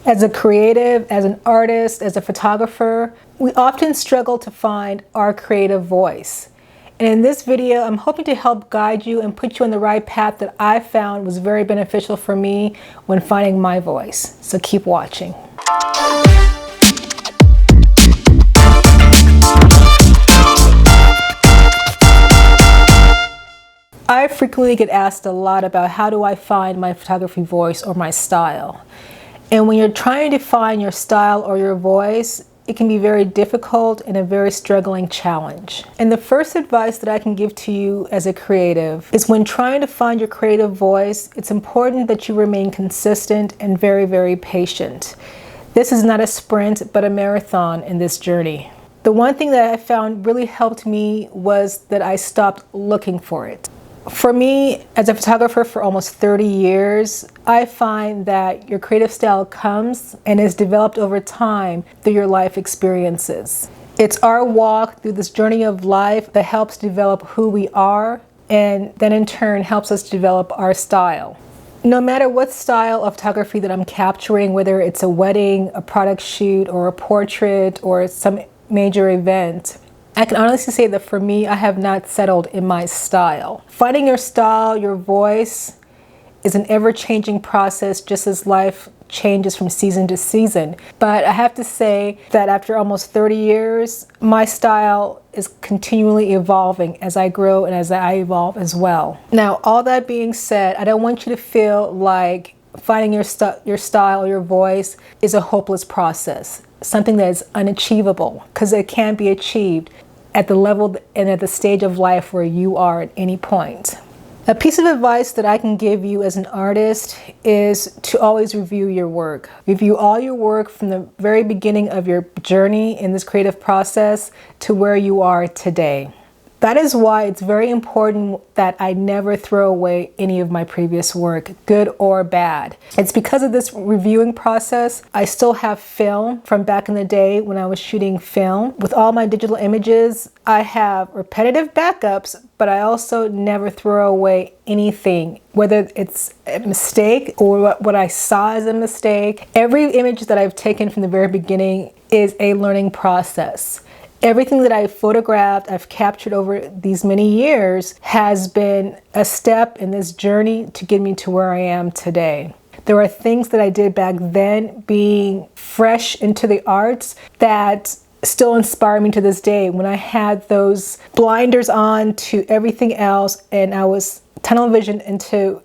As a creative, as an artist, as a photographer, we often struggle to find our creative voice. And in this video, I'm hoping to help guide you and put you on the right path that I found was very beneficial for me when finding my voice. So keep watching. I frequently get asked a lot about how do I find my photography voice or my style. And when you're trying to find your style or your voice, it can be very difficult and a very struggling challenge. And the first advice that I can give to you as a creative is when trying to find your creative voice, it's important that you remain consistent and very, very patient. This is not a sprint, but a marathon in this journey. The one thing that I found really helped me was that I stopped looking for it. For me, as a photographer for almost 30 years, I find that your creative style comes and is developed over time through your life experiences. It's our walk through this journey of life that helps develop who we are, and then in turn helps us develop our style. No matter what style of photography that I'm capturing, whether it's a wedding, a product shoot, or a portrait, or some major event, I can honestly say that for me, I have not settled in my style. Finding your style, your voice, is an ever-changing process, just as life changes from season to season. But I have to say that after almost 30 years, my style is continually evolving as I grow and as I evolve as well. Now, all that being said, I don't want you to feel like finding your style, your voice is a hopeless process, something that is unachievable, because it can be achieved at the level and at the stage of life where you are at any point. A piece of advice that I can give you as an artist is to always review your work. Review all your work from the very beginning of your journey in this creative process to where you are today. That is why it's very important that I never throw away any of my previous work, good or bad. It's because of this reviewing process, I still have film from back in the day when I was shooting film. With all my digital images, I have repetitive backups, but I also never throw away anything, whether it's a mistake or what I saw as a mistake. Every image that I've taken from the very beginning is a learning process. Everything that I've photographed, I've captured over these many years has been a step in this journey to get me to where I am today. There are things that I did back then, being fresh into the arts, that still inspire me to this day. When I had those blinders on to everything else and I was tunnel vision into,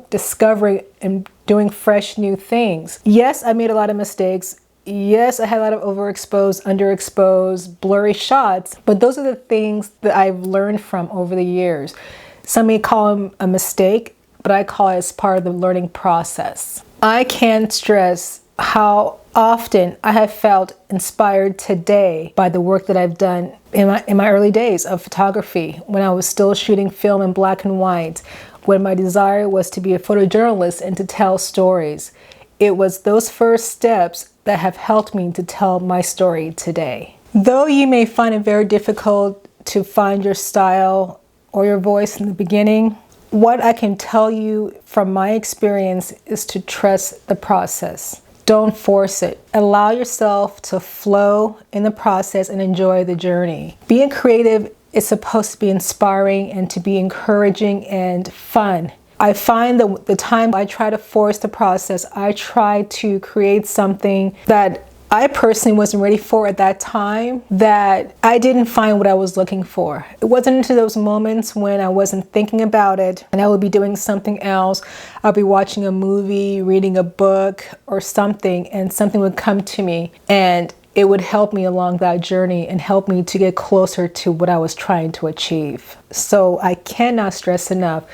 discovering and doing fresh new things. Yes, I made a lot of mistakes. Yes, I had a lot of overexposed, underexposed, blurry shots, but those are the things that I've learned from over the years. Some may call them a mistake, but I call it as part of the learning process. I can't stress how often I have felt inspired today by the work that I've done in my early days of photography, when I was still shooting film in black and white, when my desire was to be a photojournalist and to tell stories. It was those first steps that have helped me to tell my story today. Though you may find it very difficult to find your style or your voice in the beginning, what I can tell you from my experience is to trust the process. Don't force it. Allow yourself to flow in the process and enjoy the journey. Being creative is supposed to be inspiring and to be encouraging and fun. I find that the time I try to force the process, I try to create something that I personally wasn't ready for at that time, that I didn't find what I was looking for. It wasn't until those moments when I wasn't thinking about it and I would be doing something else. I'll be watching a movie, reading a book or something, and something would come to me and it would help me along that journey and help me to get closer to what I was trying to achieve. So I cannot stress enough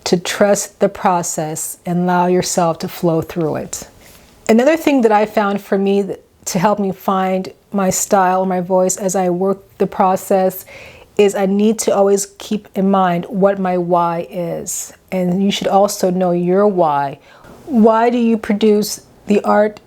to trust the process and allow yourself to flow through it. Another thing that I found for me to help me find my style, my voice as I work the process is I need to always keep in mind what my why is. And you should also know your why. Why do you produce the art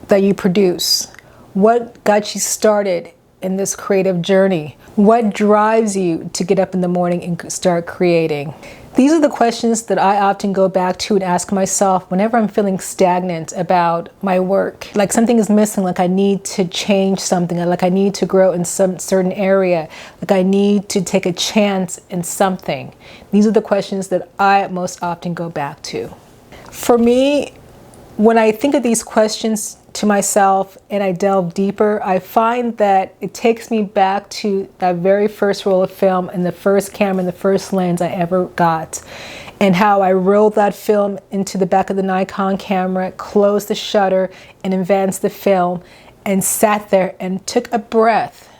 that you produce? What got you started in this creative journey? What drives you to get up in the morning and start creating? These are the questions that I often go back to and ask myself whenever I'm feeling stagnant about my work. Like something is missing, like I need to change something, like I need to grow in some certain area, like I need to take a chance in something. These are the questions that I most often go back to. For me, when I think of these questions to myself and I delve deeper, I find that it takes me back to that very first roll of film and the first camera and the first lens I ever got, and how I rolled that film into the back of the Nikon camera, closed the shutter and advanced the film, and sat there and took a breath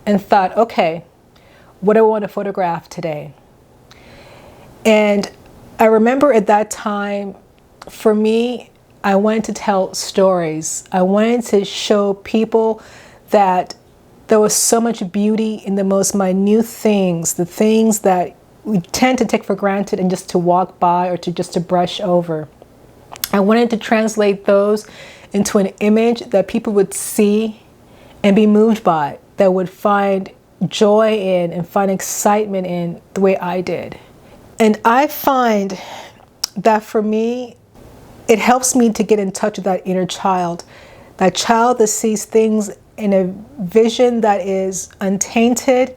and thought, okay, what do I want to photograph today? And I remember at that time, for me, I wanted to tell stories. I wanted to show people that there was so much beauty in the most minute things, the things that we tend to take for granted and just to walk by or just to brush over. I wanted to translate those into an image that people would see and be moved by, that would find joy in and find excitement in the way I did. And I find that for me, it helps me to get in touch with that inner child, that child that sees things in a vision that is untainted,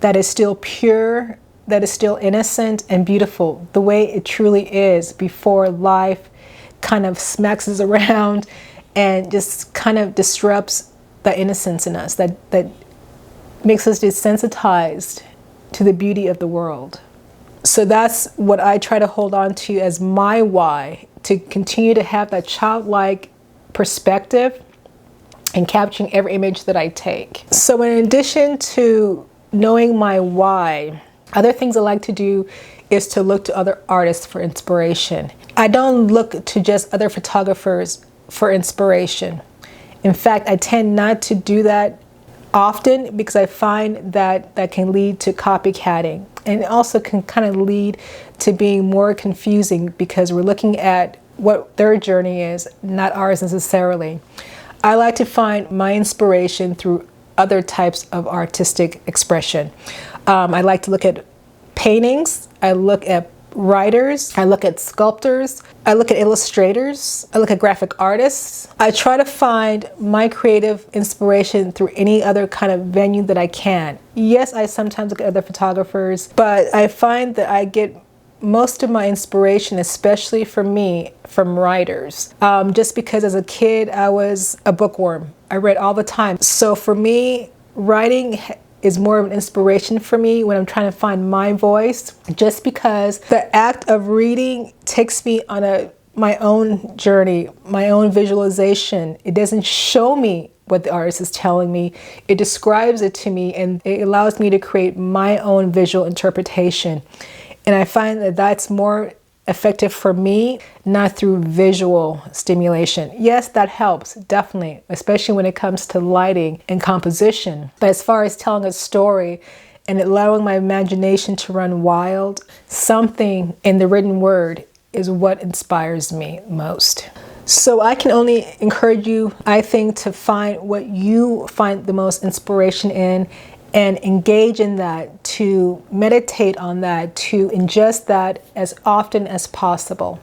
that is still pure, that is still innocent and beautiful, the way it truly is before life kind of smacks us around and just kind of disrupts the innocence in us, that makes us desensitized to the beauty of the world. So that's what I try to hold on to as my why, to continue to have that childlike perspective and capturing every image that I take. So in addition to knowing my why, other things I like to do is to look to other artists for inspiration. I don't look to just other photographers for inspiration. In fact, I tend not to do that often because I find that that can lead to copycatting, and it also can kind of lead to being more confusing because we're looking at what their journey is, not ours necessarily. I like to find my inspiration through other types of artistic expression. I like to look at paintings, I look at writers, I look at sculptors, I look at illustrators, I look at graphic artists. I try to find my creative inspiration through any other kind of venue that I can. Yes, I sometimes look at other photographers, but I find that I get most of my inspiration, especially for me, from writers. Just because as a kid, I was a bookworm. I read all the time. So for me, writing is more of an inspiration for me when I'm trying to find my voice, just because the act of reading takes me on my own journey, my own visualization. It doesn't show me what the artist is telling me. It describes it to me, and it allows me to create my own visual interpretation. And I find that that's more effective for me, not through visual stimulation. Yes, that helps, definitely, especially when it comes to lighting and composition. But as far as telling a story and allowing my imagination to run wild, something in the written word is what inspires me most. So I can only encourage you, I think, to find what you find the most inspiration in and engage in that, to meditate on that, to ingest that as often as possible.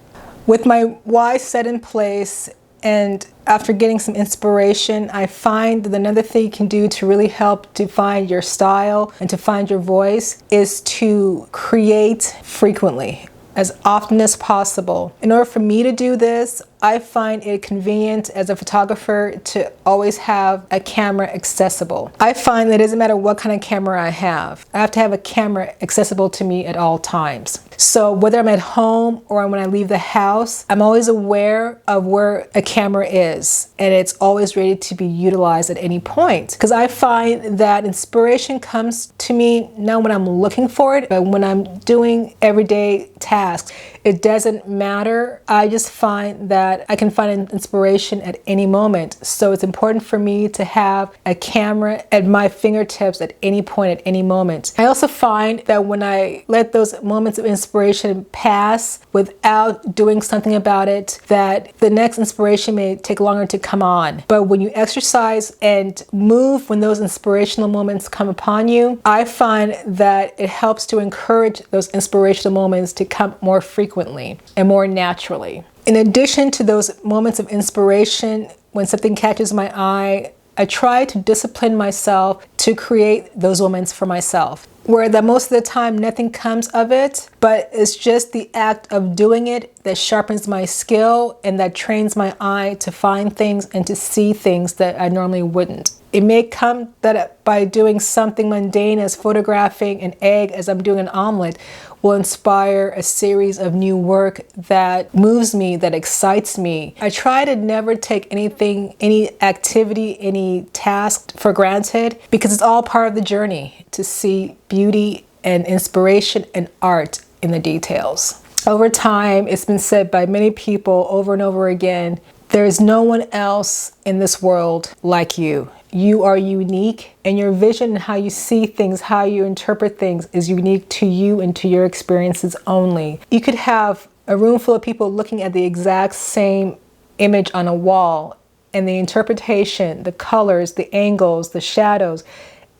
With my why set in place, and after getting some inspiration, I find that another thing you can do to really help to find your style and to find your voice is to create frequently, as often as possible. In order for me to do this, I find it convenient as a photographer to always have a camera accessible. I find that it doesn't matter what kind of camera I have to have a camera accessible to me at all times. So whether I'm at home or when I leave the house, I'm always aware of where a camera is, and it's always ready to be utilized at any point. Because I find that inspiration comes to me not when I'm looking for it, but when I'm doing everyday tasks. It doesn't matter. I just find that that I can find inspiration at any moment. So it's important for me to have a camera at my fingertips at any point, at any moment. I also find that when I let those moments of inspiration pass without doing something about it, that the next inspiration may take longer to come on. But when you exercise and move when those inspirational moments come upon you, I find that it helps to encourage those inspirational moments to come more frequently and more naturally. In addition to those moments of inspiration, when something catches my eye, I try to discipline myself to create those moments for myself, where that most of the time nothing comes of it, but it's just the act of doing it that sharpens my skill and that trains my eye to find things and to see things that I normally wouldn't. It may come that by doing something mundane as photographing an egg as I'm doing an omelet will inspire a series of new work that moves me, that excites me. I try to never take anything, any activity, any task for granted, because it's all part of the journey to see beauty and inspiration and art in the details. Over time, it's been said by many people over and over again, there is no one else in this world like you. You are unique, and your vision and how you see things, how you interpret things is unique to you and to your experiences only. You could have a room full of people looking at the exact same image on a wall, and the interpretation, the colors, the angles, the shadows,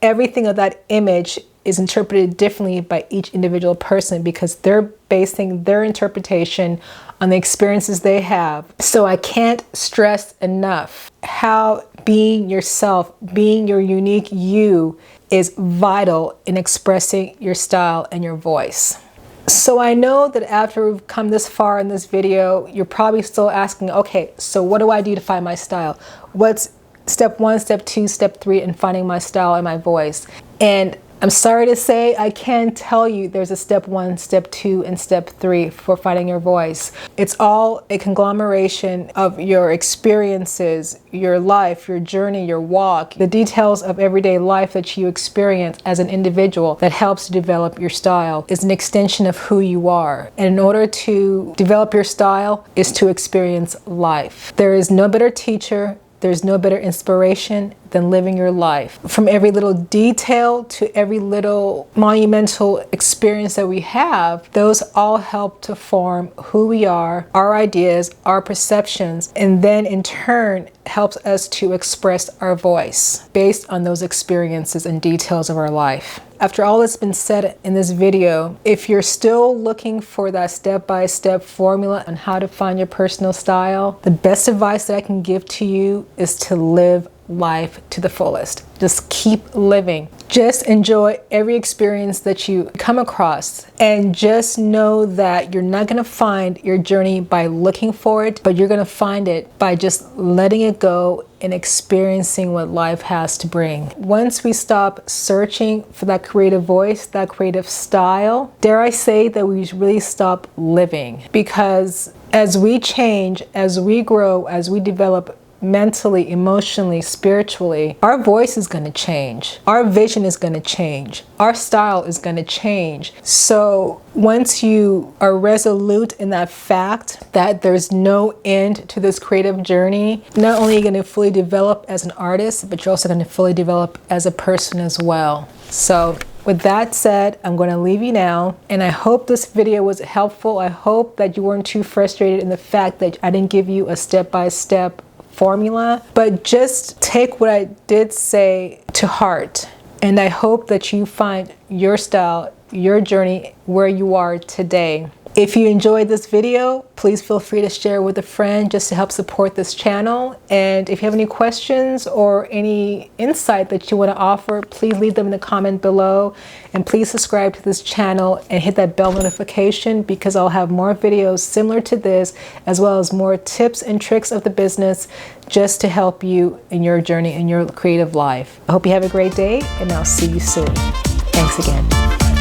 everything of that image is interpreted differently by each individual person because they're basing their interpretation on the experiences they have. So I can't stress enough how being yourself, being your unique you, is vital in expressing your style and your voice. So I know that after we've come this far in this video, you're probably still asking, okay, so what do I do to find my style? What's step 1, step 2, step 3 in finding my style and my voice? And I'm sorry to say, I can tell you there's a step 1, step 2, and step 3 for finding your voice. It's all a conglomeration of your experiences, your life, your journey, your walk, the details of everyday life that you experience as an individual that helps to develop your style. Is an extension of who you are. And in order to develop your style is to experience life. There is no better teacher, there's no better inspiration than living your life. From every little detail to every little monumental experience that we have, those all help to form who we are, our ideas, our perceptions, and then in turn helps us to express our voice based on those experiences and details of our life. After all that's been said in this video, if you're still looking for that step-by-step formula on how to find your personal style, the best advice that I can give to you is to live life to the fullest. Just keep living. Just enjoy every experience that you come across, and just know that you're not going to find your journey by looking for it, but you're going to find it by just letting it go and experiencing what life has to bring. Once we stop searching for that creative voice, that creative style, dare I say that we really stop living, because as we change, as we grow, as we develop mentally, emotionally, spiritually, our voice is going to change. Our vision is going to change. Our style is going to change. So once you are resolute in that fact that there's no end to this creative journey, not only are you going to fully develop as an artist, but you're also going to fully develop as a person as well. So with that said, I'm going to leave you now, and I hope this video was helpful. I hope that you weren't too frustrated in the fact that I didn't give you a step-by-step formula, but just take what I did say to heart. And I hope that you find your style, your journey, where you are today. If you enjoyed this video, please feel free to share with a friend just to help support this channel. And if you have any questions or any insight that you want to offer, please leave them in the comment below. And please subscribe to this channel and hit that bell notification, because I'll have more videos similar to this, as well as more tips and tricks of the business just to help you in your journey in your creative life. I hope you have a great day, and I'll see you soon. Thanks again.